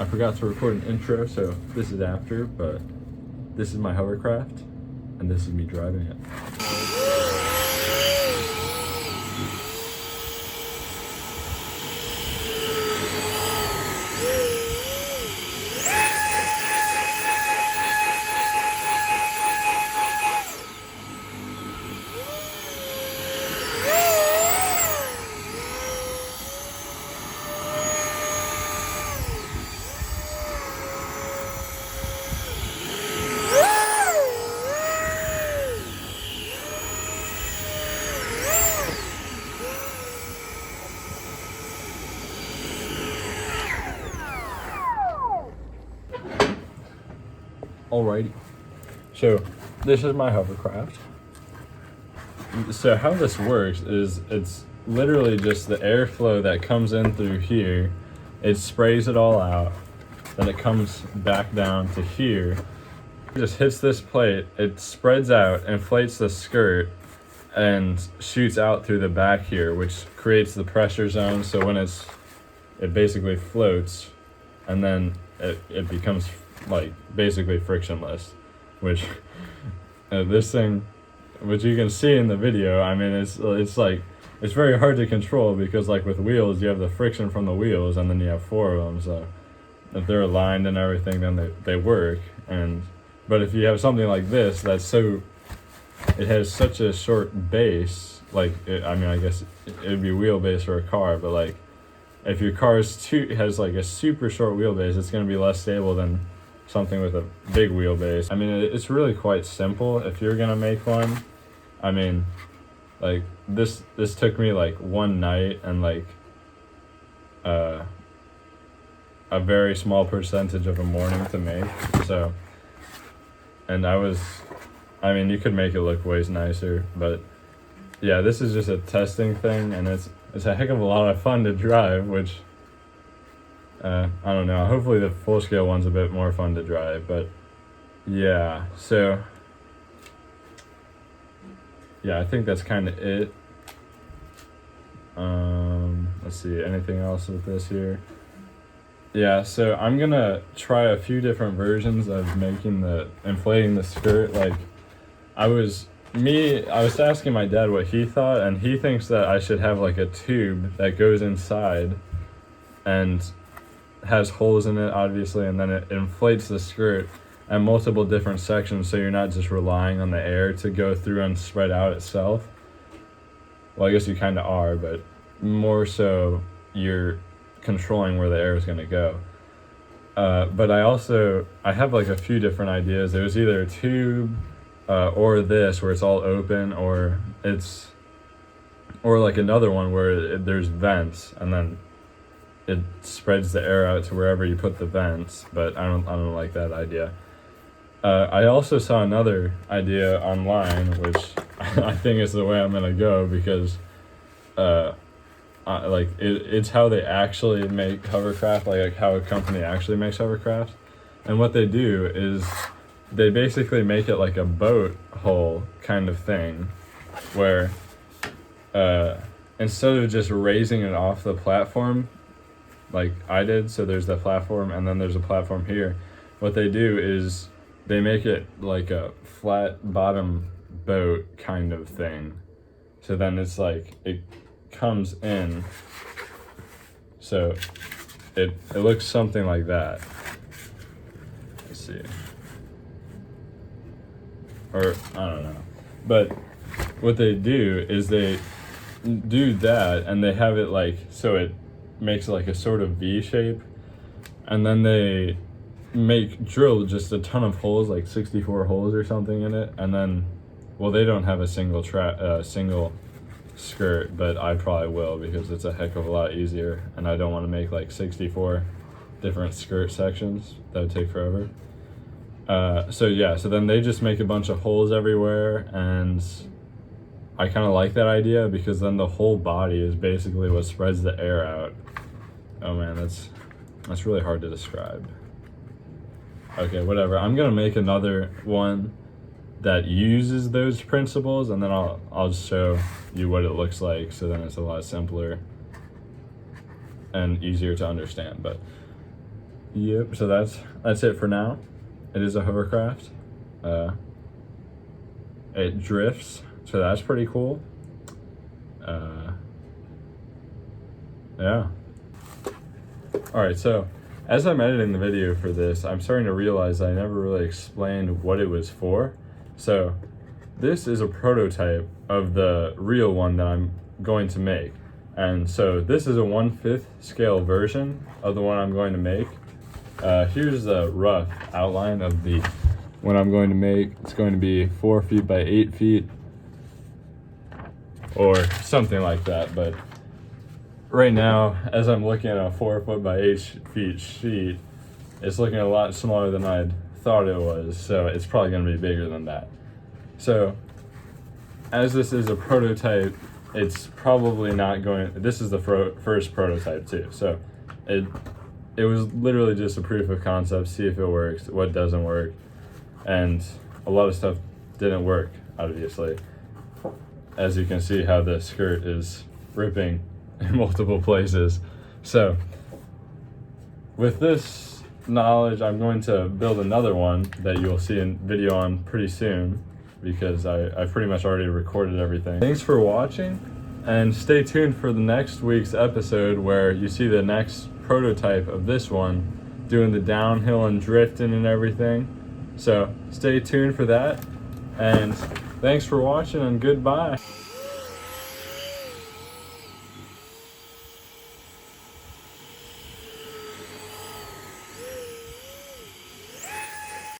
I forgot to record an intro, so this is after, but this is my hovercraft, and this is me driving it. Alrighty, so this is my hovercraft. So how this works is it's literally just the airflow that comes in through here. It sprays it all out, then it comes back down to here. It just hits this plate, it spreads out, inflates the skirt, and shoots out through the back here, which creates the pressure zone. So when it basically floats, and then it becomes like basically frictionless, which this thing, which you can see in the video, I mean, it's like, it's very hard to control because like with wheels, you have the friction from the wheels and then you have four of them. So if they're aligned and everything, then they work. But if you have something like this, it has such a short base, like, I mean, I guess it'd be wheelbase for a car, but like if your car has like a super short wheelbase, it's going to be less stable than something with a big wheelbase. I mean, it's really quite simple if you're gonna make one. I mean, like this took me like one night and like a very small percentage of a morning to make. So, and I mean, you could make it look way nicer, but yeah, this is just a testing thing, and it's a heck of a lot of fun to drive, which I don't know, hopefully the full scale one's a bit more fun to drive, but yeah, so yeah, I think that's kind of it. Let's see, anything else with this here? Yeah, so I'm gonna try a few different versions of inflating the skirt. Like I was asking my dad what he thought, and he thinks that I should have like a tube that goes inside and has holes in it, obviously, and then it inflates the skirt at multiple different sections, so you're not just relying on the air to go through and spread out itself. Well, I guess you kind of are, but more so you're controlling where the air is going to go. But I have like a few different ideas. There's either a tube or this where it's all open, or like another one where there's vents and then it spreads the air out to wherever you put the vents, but I don't like that idea. I also saw another idea online, which I think is the way I'm gonna go, because it's how they actually make hovercraft, like how a company actually makes hovercraft. And what they do is they basically make it like a boat hull kind of thing, where instead of just raising it off the platform like I did, so there's the platform and then there's a platform here, what they do is they make it like a flat bottom boat kind of thing. So then it's like it comes in, so it looks something like that. Let's see, or I don't know, but what they do is they do that and they have it like, so it makes like a sort of V shape, and then they drill just a ton of holes, like 64 holes or something in it, and then, well, they don't have a single skirt, but I probably will, because it's a heck of a lot easier, and I don't want to make like 64 different skirt sections. That would take forever. So yeah, so then they just make a bunch of holes everywhere, and I kind of like that idea, because then the whole body is basically what spreads the air out. Oh man, that's really hard to describe. Okay, whatever. I'm gonna make another one that uses those principles, and then I'll show you what it looks like, so then it's a lot simpler and easier to understand. But Yep, so that's it for now. It is a hovercraft. It drifts, so that's pretty cool. Yeah. Alright, so as I'm editing the video for this, I'm starting to realize I never really explained what it was for. So this is a prototype of the real one that I'm going to make. And so this is a 1/5 scale version of the one I'm going to make. Here's the rough outline of the one I'm going to make. It's going to be 4 feet by 8 feet or something like that. But right now, as I'm looking at a 4 foot by 8 feet sheet, it's looking a lot smaller than I'd thought it was. So it's probably going to be bigger than that. So as this is a prototype, it's probably not going, this is the first prototype too. So it was literally just a proof of concept, see if it works, what doesn't work. And a lot of stuff didn't work, obviously. As you can see how the skirt is ripping in multiple places. So with this knowledge, I'm going to build another one that you'll see a video on pretty soon, because I've pretty much already recorded everything. Thanks for watching, and stay tuned for the next week's episode where you see the next prototype of this one doing the downhill and drifting and everything. So stay tuned for that, and thanks for watching, and goodbye.